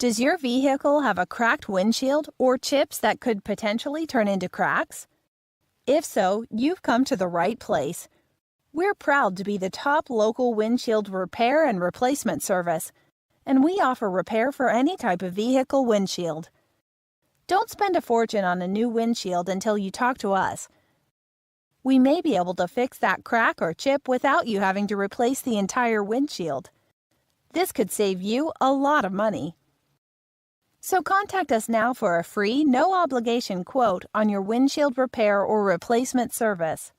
Does your vehicle have a cracked windshield or chips that could potentially turn into cracks? If so, you've come to the right place. We're proud to be the top local windshield repair and replacement service, and we offer repair for any type of vehicle windshield. Don't spend a fortune on a new windshield until you talk to us. We may be able to fix that crack or chip without you having to replace the entire windshield. This could save you a lot of money. So contact us now for a free, no-obligation quote on your windshield repair or replacement service.